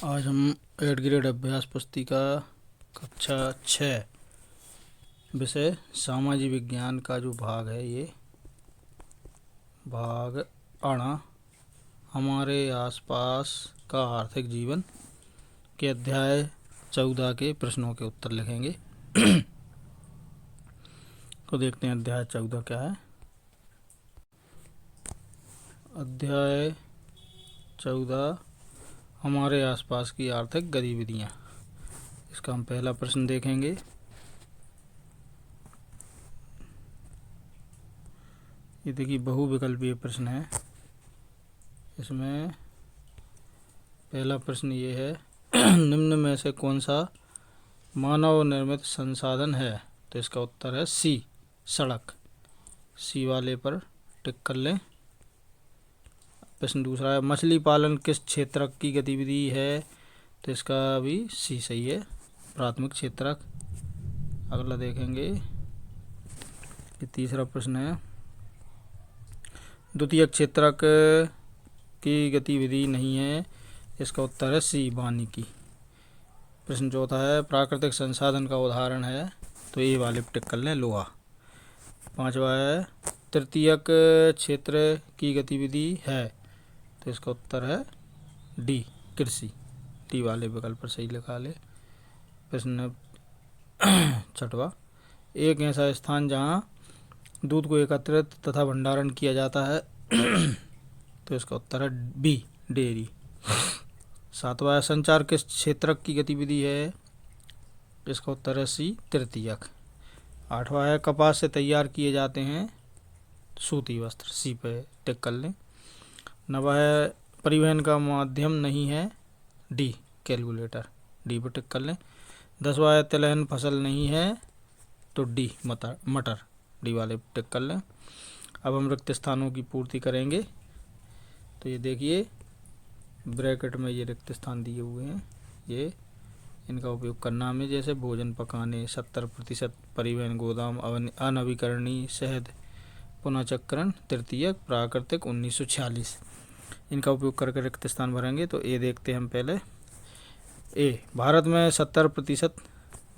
आज हम 8th grade अभ्यास पुस्तिका कक्षा 6 विषय सामाजिक विज्ञान का जो भाग है, ये भाग अणा हमारे आसपास का आर्थिक जीवन के अध्याय 14 के प्रश्नों के उत्तर लिखेंगे। तो देखते हैं अध्याय 14 क्या है। अध्याय 14 हमारे आसपास की आर्थिक गतिविधियाँ। इसका हम पहला प्रश्न देखेंगे। ये देखिए बहुविकल्पीय प्रश्न है। इसमें पहला प्रश्न ये है निम्न में से कौन सा मानव निर्मित संसाधन है। तो इसका उत्तर है सी, सड़क। सी वाले पर टिक कर लें। प्रश्न दूसरा है मछली पालन किस क्षेत्र की गतिविधि है। तो इसका भी सी सही है, प्राथमिक क्षेत्र। अगला देखेंगे, ये तीसरा प्रश्न है द्वितीय क्षेत्रक की गतिविधि नहीं है। इसका उत्तर है सी, वानिकी। प्रश्न चौथा है प्राकृतिक संसाधन का उदाहरण है। तो ये वाले टिक कर लें, लोहा। पांचवा है तृतीयक क्षेत्र की गतिविधि है। तो इसका उत्तर है डी, कृषि। डी वाले विकल्प पर सही लिखा ले। प्रश्न छठवा एक ऐसा स्थान जहाँ दूध को एकत्रित तथा भंडारण किया जाता है। तो इसका उत्तर है बी, डेयरी। सातवां है संचार किस क्षेत्र की गतिविधि है। इसका उत्तर है सी, तृतीयक। आठवां है कपास से तैयार किए जाते हैं सूती वस्त्र। सी पे टिक कर लें। नवा है परिवहन का माध्यम नहीं है। D, calculator. डी पर टिक कर लें। 10वां है तिलहन फसल नहीं है। तो डी, मटर। डी वाले पर टिक कर लें। अब हम रिक्त स्थानों की पूर्ति करेंगे। तो ये देखिए ब्रैकेट में ये रिक्त स्थान दिए हुए हैं, ये इनका उपयोग करना में जैसे भोजन पकाने, 70% परिवहन, गोदाम, अनवीकरणीय, शहद पुनःचक्रण, तृतीयक, प्राकृतिक, 1946। इनका उपयोग करके रिक्त स्थान भरेंगे। तो ये देखते हैं हम पहले। ए, भारत में 70%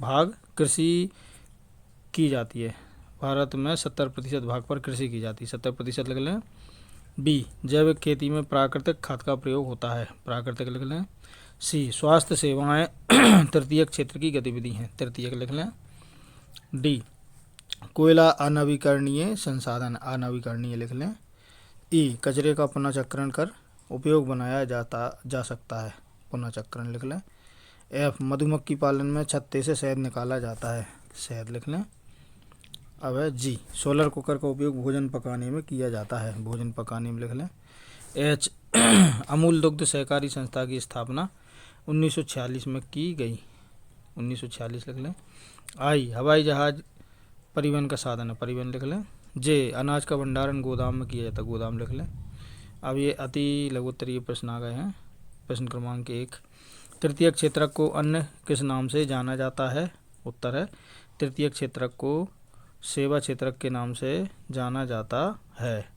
भाग कृषि की जाती है। भारत में 70% भाग पर कृषि की जाती है, 70% लिख लें। बी, जैविक खेती में प्राकृतिक खाद का प्रयोग होता है। प्राकृतिक लिख लें। सी, स्वास्थ्य सेवाएं तृतीयक क्षेत्र की गतिविधि हैं। तृतीयक लिख लें। डी, कोयला अनवीकरणीय संसाधन। अनवीकरणीय लिख लें। ई, कचरे का पुनःचक्रण कर उपयोग बनाया जा सकता है। पुनःचक्रण लिख लें। एफ, मधुमक्खी पालन में छत्ते से शहद निकाला जाता है। शहद लिख लें। अब है जी, सोलर कुकर का उपयोग भोजन पकाने में किया जाता है। भोजन पकाने में लिख लें। एच, अमूल दुग्ध सहकारी संस्था की स्थापना 1946 में की गई। 1946 लिख लें। आई, हवाई जहाज परिवहन का साधन है। परिवहन लिख लें। जे, अनाज का भंडारण गोदाम में किया जाता है। गोदाम लिख लें। अब ये अति लघुत्तरीय प्रश्न आ गए हैं। प्रश्न क्रमांक 1 तृतीय क्षेत्रक को अन्य किस नाम से जाना जाता है। उत्तर है तृतीय क्षेत्रक को सेवा क्षेत्रक के नाम से जाना जाता है।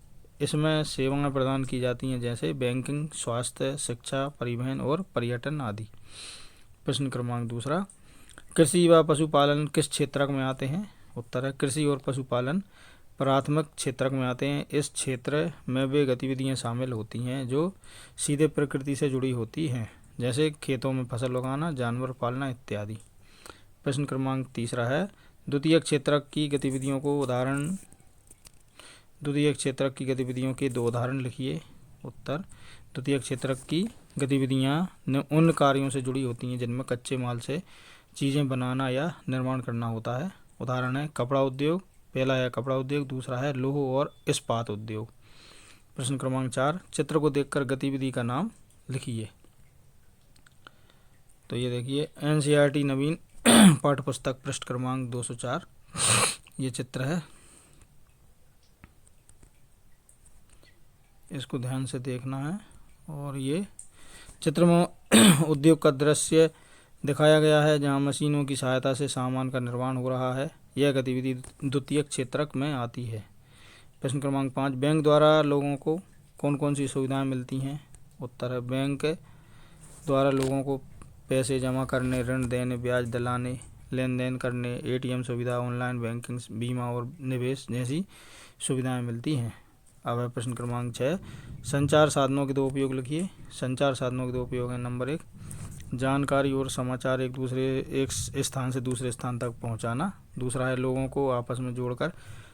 इसमें सेवाएं प्रदान की जाती हैं जैसे बैंकिंग, स्वास्थ्य, शिक्षा, परिवहन और पर्यटन आदि। प्रश्न क्रमांक 2 कृषि व पशुपालन किस क्षेत्रक में आते हैं। उत्तर है कृषि और पशुपालन प्राथमिक क्षेत्रक में आते हैं। इस क्षेत्र में वे गतिविधियां शामिल होती हैं जो सीधे प्रकृति से जुड़ी होती हैं, जैसे खेतों में फसल उगाना, जानवर पालना इत्यादि। प्रश्न क्रमांक 3 है द्वितीय क्षेत्रक की गतिविधियों को उदाहरण। द्वितीय क्षेत्रक की गतिविधियों के 2 उदाहरण लिखिए। उत्तर द्वितीय क्षेत्रक की गतिविधियां उन कार्यों से जुड़ी होती हैं जिनमें कच्चे माल से चीज़ें बनाना या निर्माण करना होता है। उदाहरण है कपड़ा उद्योग। पहला है कपड़ा उद्योग, दूसरा है लौह और इस्पात उद्योग। प्रश्न क्रमांक 4 चित्र को देखकर गतिविधि का नाम लिखिए। तो ये देखिए एनसीईआरटी नवीन पाठ्य पुस्तक पृष्ठ क्रमांक 204 ये चित्र है। इसको ध्यान से देखना है। और ये चित्र में उद्योग का दृश्य दिखाया गया है जहां मशीनों की सहायता से सामान का निर्माण हो रहा है। यह गतिविधि द्वितीय क्षेत्रक में आती है। प्रश्न क्रमांक 5 बैंक द्वारा लोगों को कौन कौन सी सुविधाएं मिलती हैं। उत्तर है बैंक द्वारा लोगों को पैसे जमा करने, ऋण देने, ब्याज दिलाने, लेन देन करने, एटीएम सुविधा, ऑनलाइन बैंकिंग, बीमा और निवेश जैसी सुविधाएं मिलती हैं। अब है प्रश्न क्रमांक 6, संचार साधनों के दो उपयोग लिखिए। संचार साधनों के दो उपयोग हैं। नंबर 1, जानकारी और समाचार एक स्थान से दूसरे स्थान तक पहुंचाना। दूसरा है लोगों को आपस में जोड़कर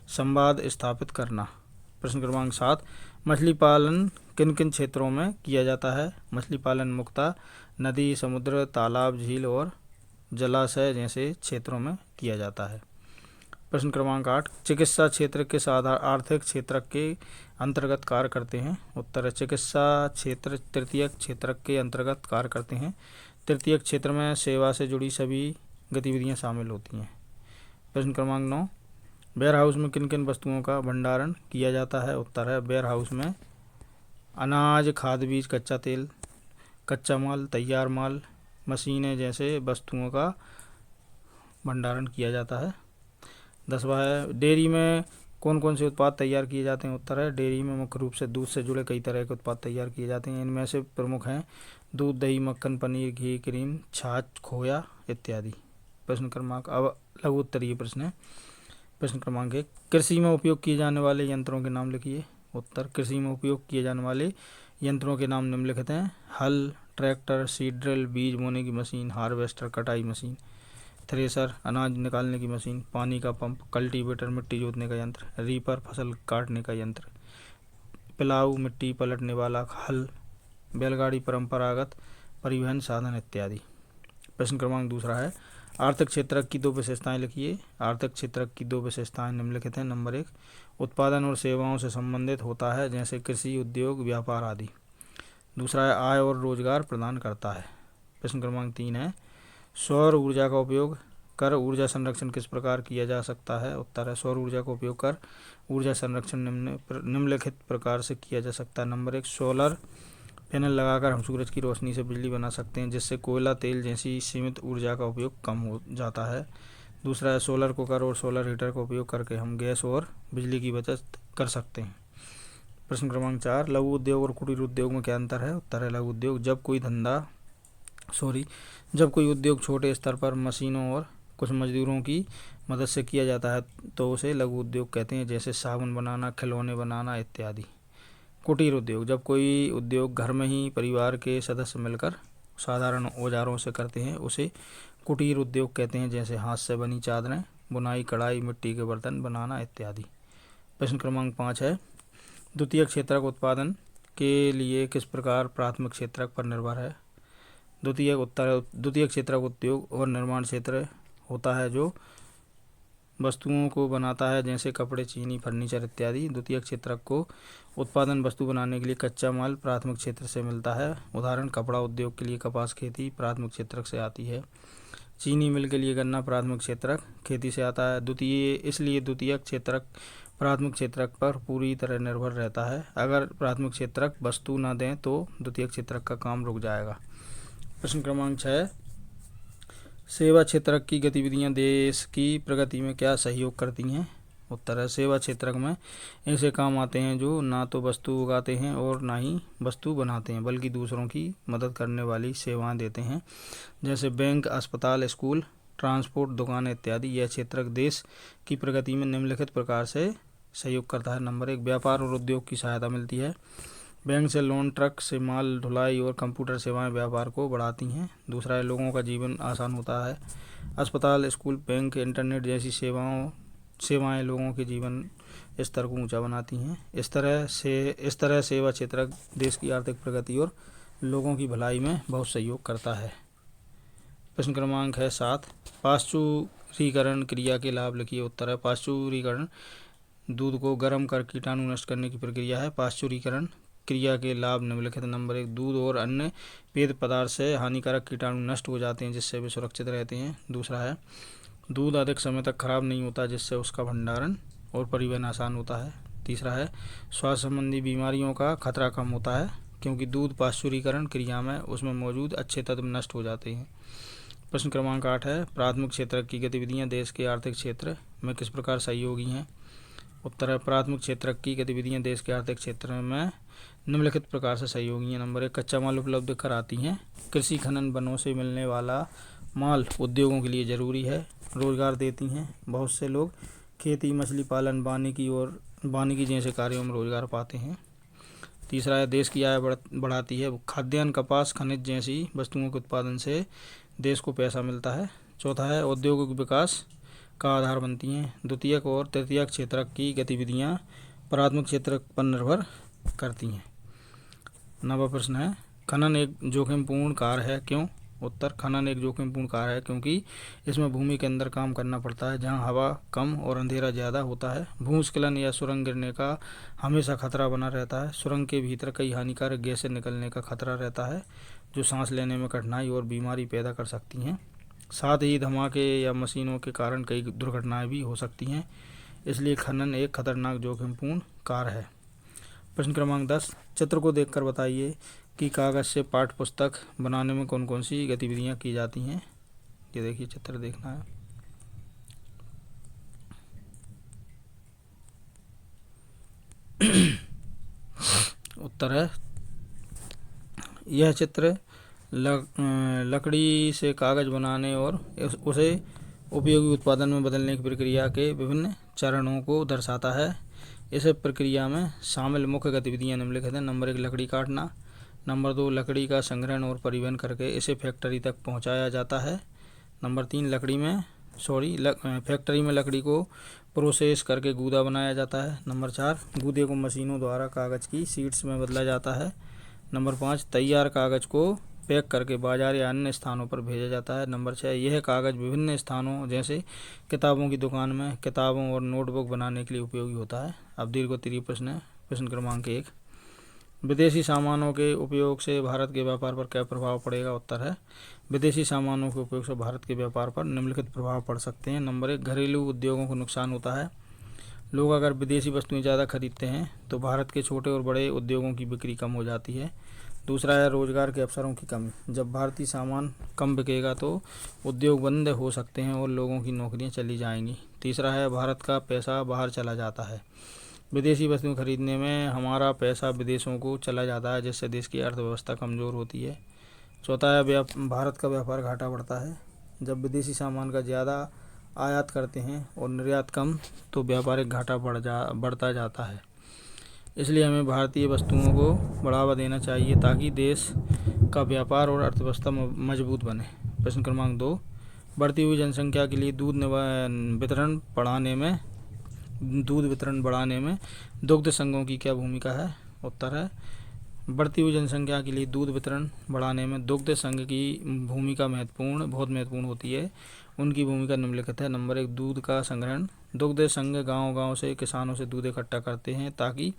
संवाद स्थापित करना। प्रश्न क्रमांक 7, मछली पालन किन किन क्षेत्रों में किया जाता है? मछली पालन मुख्यतः नदी, समुद्र, तालाब, झील और जलाशय जैसे क्षेत्रों में किया जाता है। प्रश्न क्रमांक 8, चिकित्सा क्षेत्र किस आर्थिक क्षेत्र के अंतर्गत कार्य करते हैं? उत्तर है चिकित्सा क्षेत्र तृतीयक क्षेत्र के अंतर्गत कार्य करते हैं। तृतीयक क्षेत्र में सेवा से जुड़ी सभी गतिविधियां शामिल होती हैं। प्रश्न क्रमांक 9, वेयर हाउस में किन किन वस्तुओं का भंडारण किया जाता है? उत्तर है वेयर हाउस में अनाज, खाद बीज, कच्चा तेल, कच्चा माल, तैयार माल, मशीनें जैसे वस्तुओं का भंडारण किया जाता है। 10वां है डेयरी में कौन कौन से उत्पाद तैयार किए जाते हैं? उत्तर है डेयरी में मुख्य रूप से दूध से जुड़े कई तरह के उत्पाद तैयार किए जाते हैं। इनमें से प्रमुख हैं दूध, दही, मक्खन, पनीर, घी, क्रीम, छाछ, खोया इत्यादि। प्रश्न क्रमांक अब लघु उत्तरीय प्रश्न है। प्रश्न क्रमांक 1, कृषि में उपयोग किए जाने वाले यंत्रों के नाम लिखिए। उत्तर, कृषि में उपयोग किए जाने वाले यंत्रों के नाम निम्नलिखित हैं। हल, ट्रैक्टर, सीड ड्रिल, बीज बोने की मशीन, हार्वेस्टर, कटाई मशीन, थ्रेसर, अनाज निकालने की मशीन, पानी का पंप, कल्टीवेटर, मिट्टी जोतने का यंत्र, रीपर, फसल काटने का यंत्र, पिलाऊ, मिट्टी पलटने वाला हल, बैलगाड़ी, परंपरागत परिवहन साधन इत्यादि। प्रश्न क्रमांक दूसरा है आर्थिक क्षेत्र की दो विशेषताएं लिखिए। आर्थिक क्षेत्र की दो विशेषताएं निम्नलिखित हैं। नंबर 1, उत्पादन और सेवाओं से संबंधित होता है जैसे कृषि, उद्योग, व्यापार आदि। दूसरा है आय और रोजगार प्रदान करता है। प्रश्न क्रमांक 3 है सौर ऊर्जा का उपयोग कर ऊर्जा संरक्षण किस प्रकार किया जा सकता है? उत्तर है सौर ऊर्जा का उपयोग कर ऊर्जा संरक्षण निम्नलिखित प्रकार से किया जा सकता है। नंबर 1, सोलर पैनल लगाकर हम सूरज की रोशनी से बिजली बना सकते हैं जिससे कोयला, तेल जैसी सीमित ऊर्जा का उपयोग कम हो जाता है। दूसरा है सोलर कुकर और सोलर हीटर का उपयोग करके हम गैस और बिजली की बचत कर सकते हैं। प्रश्न क्रमांक 4, लघु उद्योग और कुटीर उद्योग में क्या अंतर है? उत्तर है लघु उद्योग जब कोई उद्योग छोटे स्तर पर मशीनों और कुछ मजदूरों की मदद से किया जाता है तो उसे लघु उद्योग कहते हैं, जैसे साबुन बनाना, खिलौने बनाना इत्यादि। कुटीर उद्योग, जब कोई उद्योग घर में ही परिवार के सदस्य मिलकर साधारण औजारों से करते हैं उसे कुटीर उद्योग कहते हैं, जैसे हाथ से बनी चादरें, बुनाई, कढ़ाई, मिट्टी के बर्तन बनाना इत्यादि। प्रश्न क्रमांक 5 है द्वितीयक क्षेत्रक उत्पादन के लिए किस प्रकार प्राथमिक क्षेत्रक पर निर्भर है? द्वितीयक क्षेत्रक उद्योग और निर्माण क्षेत्र होता है जो वस्तुओं को बनाता है जैसे कपड़े, चीनी, फर्नीचर इत्यादि। द्वितीयक क्षेत्रक को उत्पादन वस्तु बनाने के लिए कच्चा माल प्राथमिक क्षेत्र से मिलता है। उदाहरण कपड़ा उद्योग के लिए कपास खेती प्राथमिक क्षेत्रक से आती है। चीनी मिल के लिए गन्ना प्राथमिक क्षेत्रक खेती से आता है। इसलिए द्वितीयक क्षेत्रक प्राथमिक क्षेत्रक पर पूरी तरह निर्भर रहता है। अगर प्राथमिक क्षेत्रक वस्तु न दें तो द्वितीयक क्षेत्रक का काम रुक जाएगा। प्रश्न क्रमांक 6, सेवा क्षेत्रक की गतिविधियां देश की प्रगति में क्या सहयोग करती हैं? उत्तर है सेवा क्षेत्रक में ऐसे काम आते हैं जो ना तो वस्तु उगाते हैं और ना ही वस्तु बनाते हैं बल्कि दूसरों की मदद करने वाली सेवाएं देते हैं, जैसे बैंक, अस्पताल, स्कूल, ट्रांसपोर्ट, दुकानें इत्यादि। यह क्षेत्रक देश की प्रगति में निम्नलिखित प्रकार से सहयोग करता है। नंबर 1, व्यापार और उद्योग की सहायता मिलती है। बैंक से लोन, ट्रक से माल ढुलाई और कंप्यूटर सेवाएं व्यापार को बढ़ाती हैं। दूसरा है लोगों का जीवन आसान होता है। अस्पताल, स्कूल, बैंक, इंटरनेट जैसी सेवाएं लोगों के जीवन स्तर को ऊंचा बनाती हैं। इस तरह सेवा क्षेत्र देश की आर्थिक प्रगति और लोगों की भलाई में बहुत सहयोग करता है। प्रश्न क्रमांक है 7, पाश्चुरीकरण क्रिया के लाभ लिखिए। उत्तर है पाश्चुरीकरण दूध को गर्म कर कीटाणु नष्ट करने की प्रक्रिया है। पाश्चुरीकरण क्रिया के लाभ निम्नलिखित। नंबर 1, दूध और अन्य पेय पदार्थ से हानिकारक कीटाणु नष्ट हो जाते हैं जिससे वे सुरक्षित रहते हैं। दूसरा है दूध अधिक समय तक खराब नहीं होता जिससे उसका भंडारण और परिवहन आसान होता है। तीसरा है स्वास्थ्य संबंधी बीमारियों का खतरा कम होता है क्योंकि दूध पाश्चुरीकरण क्रिया में उसमें मौजूद अच्छे तत्व नष्ट हो जाते हैं। प्रश्न क्रमांक 8 है प्राथमिक क्षेत्र की गतिविधियां देश के आर्थिक क्षेत्र में किस प्रकार सहयोगी हैं? उत्तर है प्राथमिक क्षेत्र की गतिविधियां देश के आर्थिक क्षेत्र में निम्नलिखित प्रकार से सहयोगी हैं। नंबर 1, कच्चा माल उपलब्ध कराती हैं। कृषि खनन वनों से मिलने वाला माल उद्योगों के लिए ज़रूरी है। रोजगार देती हैं। बहुत से लोग खेती, मछली पालन, वानिकी जैसे कार्यों में रोजगार पाते हैं। तीसरा है, देश की आय बढ़ाती है। खाद्यान्न, कपास, खनिज जैसी वस्तुओं के उत्पादन से देश को पैसा मिलता है। चौथा है, औद्योगिक विकास का आधार बनती हैं। द्वितीयक और तृतीयक क्षेत्र की गतिविधियां प्राथमिक क्षेत्र पर निर्भर करती हैं। 9वां प्रश्न है, खनन एक जोखिमपूर्ण कार्य है, क्यों? उत्तर, खनन एक जोखिमपूर्ण कार्य है क्योंकि इसमें भूमि के अंदर काम करना पड़ता है, जहां हवा कम और अंधेरा ज़्यादा होता है। भूस्खलन या सुरंग गिरने का हमेशा खतरा बना रहता है। सुरंग के भीतर कई हानिकारक गैसें निकलने का खतरा रहता है, जो सांस लेने में कठिनाई और बीमारी पैदा कर सकती हैं। साथ ही धमाके या मशीनों के कारण कई दुर्घटनाएं भी हो सकती हैं। इसलिए खनन एक खतरनाक जोखिमपूर्ण कार्य है। प्रश्न क्रमांक 10, चित्र को देखकर बताइए कि कागज से पाठ्य पुस्तक बनाने में कौन कौन सी गतिविधियां की जाती हैं। ये देखिए, चित्र देखना है। उत्तर है, यह चित्र लकड़ी से कागज बनाने और उसे उपयोगी उत्पादन में बदलने की प्रक्रिया के विभिन्न चरणों को दर्शाता है। इस प्रक्रिया में शामिल मुख्य गतिविधियां निम्नलिखित हैं। नंबर 1, लकड़ी काटना। नंबर 2, लकड़ी का संग्रहण और परिवहन करके इसे फैक्ट्री तक पहुंचाया जाता है। नंबर 3, फैक्ट्री में लकड़ी को प्रोसेस करके गूदा बनाया जाता है। नंबर 4, गूदे को मशीनों द्वारा कागज़ की शीट्स में बदला जाता है। नंबर 5, तैयार कागज़ को पैक करके बाजार या अन्य स्थानों पर भेजा जाता है। नंबर 6, यह कागज़ विभिन्न स्थानों जैसे किताबों की दुकान में किताबों और नोटबुक बनाने के लिए उपयोगी होता है। अब दीर्घोत्तरीय प्रश्न है। प्रश्न क्रमांक 1, विदेशी सामानों के उपयोग से भारत के व्यापार पर क्या प्रभाव पड़ेगा? उत्तर है, विदेशी सामानों के उपयोग से भारत के व्यापार पर निम्नलिखित प्रभाव पड़ सकते हैं। नंबर 1, घरेलू उद्योगों को नुकसान होता है। लोग अगर विदेशी वस्तुएं ज़्यादा खरीदते हैं तो भारत के छोटे और बड़े उद्योगों की बिक्री कम हो जाती है। दूसरा है, रोजगार के अवसरों की कमी। जब भारतीय सामान कम बिकेगा तो उद्योग बंद हो सकते हैं और लोगों की नौकरियां चली जाएंगी। तीसरा है, भारत का पैसा बाहर चला जाता है। विदेशी वस्तुएं खरीदने में हमारा पैसा विदेशों को चला जाता है, जिससे देश की अर्थव्यवस्था कमज़ोर होती है। चौथा है, भारत का व्यापार घाटा बढ़ता है। जब विदेशी सामान का ज़्यादा आयात करते हैं और निर्यात कम, तो व्यापारिक घाटा बढ़ता जाता है। इसलिए हमें भारतीय वस्तुओं को बढ़ावा देना चाहिए ताकि देश का व्यापार और अर्थव्यवस्था मजबूत बने। प्रश्न क्रमांक 2, बढ़ती हुई जनसंख्या के लिए दूध वितरण बढ़ाने में दुग्ध संघों की क्या भूमिका है? उत्तर है, बढ़ती हुई जनसंख्या के लिए दूध वितरण बढ़ाने में दुग्ध संघ की भूमिका बहुत महत्वपूर्ण होती है। उनकी भूमिका निम्नलिखित है। नंबर 1, दूध का संग्रहण। दुग्ध संघ गांव-गांव से किसानों से दूध इकट्ठा करते हैं ताकि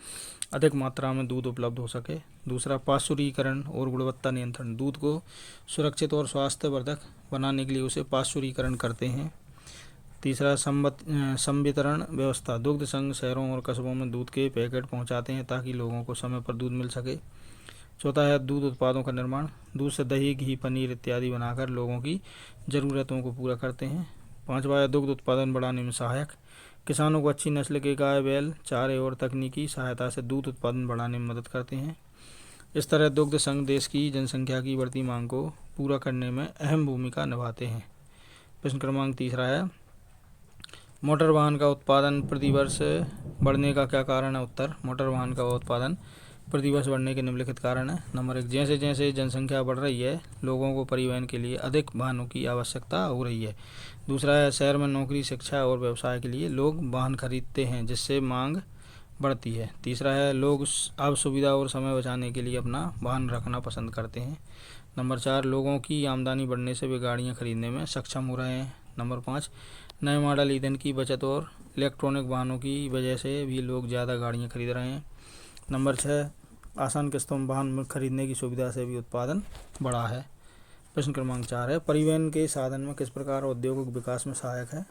अधिक मात्रा में दूध उपलब्ध हो सके। दूसरा, पाश्चुरीकरण और गुणवत्ता नियंत्रण। दूध को सुरक्षित और स्वास्थ्यवर्धक बनाने के लिए उसे पाश्चुरीकरण करते हैं। तीसरा, संवितरण व्यवस्था। दुग्ध संघ शहरों और कस्बों में दूध के पैकेट पहुंचाते हैं ताकि लोगों को समय पर दूध मिल सके। चौथा है, दूध उत्पादों का निर्माण। दूध से दही, घी, पनीर इत्यादि बनाकर लोगों की ज़रूरतों को पूरा करते हैं। पांचवा है, दुग्ध उत्पादन बढ़ाने में सहायक। किसानों को अच्छी नस्ल के गाय, बैल, चारे और तकनीकी सहायता से दूध उत्पादन बढ़ाने में मदद करते हैं। इस तरह दुग्ध संघ देश की जनसंख्या की बढ़ती मांग को पूरा करने में अहम भूमिका निभाते हैं। प्रश्न क्रमांक 3 है, मोटर वाहन का उत्पादन प्रतिवर्ष बढ़ने का क्या कारण है? उत्तर, मोटर वाहन का उत्पादन प्रतिवर्ष बढ़ने के निम्नलिखित कारण है। नंबर 1, जैसे जैसे जनसंख्या बढ़ रही है, लोगों को परिवहन के लिए अधिक वाहनों की आवश्यकता हो रही है। दूसरा है, शहर में नौकरी, शिक्षा और व्यवसाय के लिए लोग वाहन खरीदते हैं, जिससे मांग बढ़ती है। तीसरा है, लोग अब सुविधा और समय बचाने के लिए अपना वाहन रखना पसंद करते हैं। नंबर 4, लोगों की आमदनी बढ़ने से वे गाड़ियाँ खरीदने में सक्षम हो रहे हैं। नंबर 5, नए मॉडल ईंधन की बचत और इलेक्ट्रॉनिक वाहनों की वजह से भी लोग ज़्यादा गाड़ियाँ खरीद रहे हैं। नंबर 6, आसान किस्तों में वाहन खरीदने की सुविधा से भी उत्पादन बढ़ा है। प्रश्न क्रमांक 4 है, परिवहन के साधन में किस प्रकार औद्योगिक विकास में सहायक है?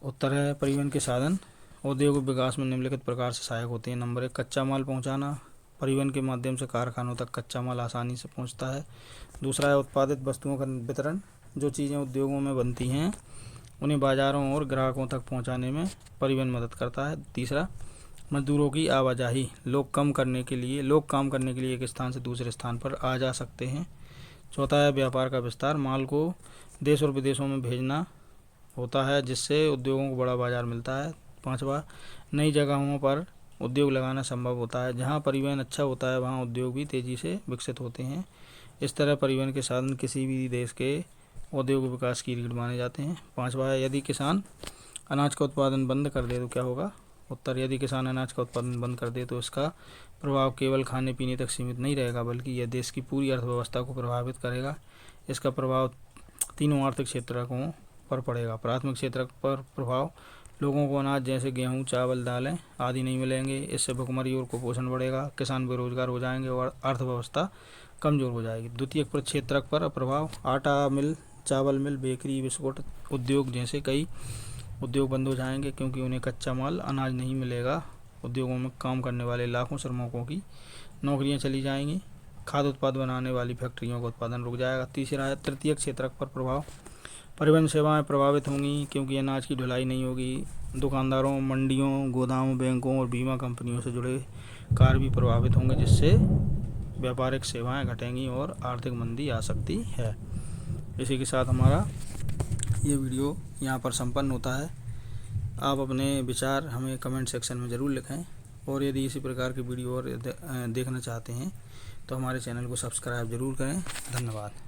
उत्तर है, परिवहन के साधन औद्योगिक विकास में निम्नलिखित प्रकार से सहायक होते हैं। नंबर 1, कच्चा माल पहुंचाना। परिवहन के माध्यम से कारखानों तक कच्चा माल आसानी से पहुंचता है। दूसरा है, उत्पादित वस्तुओं का वितरण। जो चीज़ें उद्योगों में बनती हैं उन्हें बाजारों और ग्राहकों तक पहुंचाने में परिवहन मदद करता है। तीसरा, मजदूरों की आवाजाही, लोग काम करने के लिए एक स्थान से दूसरे स्थान पर आ जा सकते हैं। चौथा है व्यापार का विस्तार, माल को देश और विदेशों में भेजना होता है जिससे उद्योगों को बड़ा बाजार मिलता है। पाँचवा, नई जगहों पर उद्योग लगाना संभव होता है, जहाँ परिवहन अच्छा होता है वहाँ उद्योग भी तेज़ी से विकसित होते हैं। इस तरह परिवहन के साधन किसी भी देश के औद्योगिक विकास की रीढ़ माने जाते हैं। पाँचवा है यदि किसान अनाज का उत्पादन बंद कर दे तो क्या होगा। उत्तर, यदि किसान अनाज का उत्पादन बंद कर दे तो इसका प्रभाव केवल खाने पीने तक सीमित नहीं रहेगा, बल्कि यह देश की पूरी अर्थव्यवस्था को प्रभावित करेगा। इसका प्रभाव तीनों आर्थिक क्षेत्रों पर पड़ेगा। प्राथमिक क्षेत्र पर प्रभाव, लोगों को अनाज जैसे गेहूँ, चावल, दालें आदि नहीं मिलेंगे, इससे भुखमरी और कुपोषण बढ़ेगा, किसान बेरोजगार हो जाएंगे और अर्थव्यवस्था कमज़ोर हो जाएगी। द्वितीयक क्षेत्रक पर प्रभाव, आटा मिल, चावल मिल, बेकरी, बिस्कुट उद्योग जैसे कई उद्योग बंद हो जाएंगे क्योंकि उन्हें कच्चा माल अनाज नहीं मिलेगा। उद्योगों में काम करने वाले लाखों श्रमिकों की नौकरियां चली जाएंगी। खाद्य उत्पाद बनाने वाली फैक्ट्रियों का उत्पादन रुक जाएगा। तीसरा है तृतीयक क्षेत्रक पर प्रभाव, परिवहन सेवाएं प्रभावित होंगी क्योंकि अनाज की ढुलाई नहीं होगी। दुकानदारों, मंडियों, गोदामों, बैंकों और बीमा कंपनियों से जुड़े कार्य भी प्रभावित होंगे, जिससे व्यापारिक सेवाएं घटेंगी और आर्थिक मंदी आ सकती है। इसी के साथ हमारा ये वीडियो यहाँ पर संपन्न होता है। आप अपने विचार हमें कमेंट सेक्शन में ज़रूर लिखें और यदि इसी प्रकार की वीडियो और देखना चाहते हैं तो हमारे चैनल को सब्सक्राइब ज़रूर करें। धन्यवाद।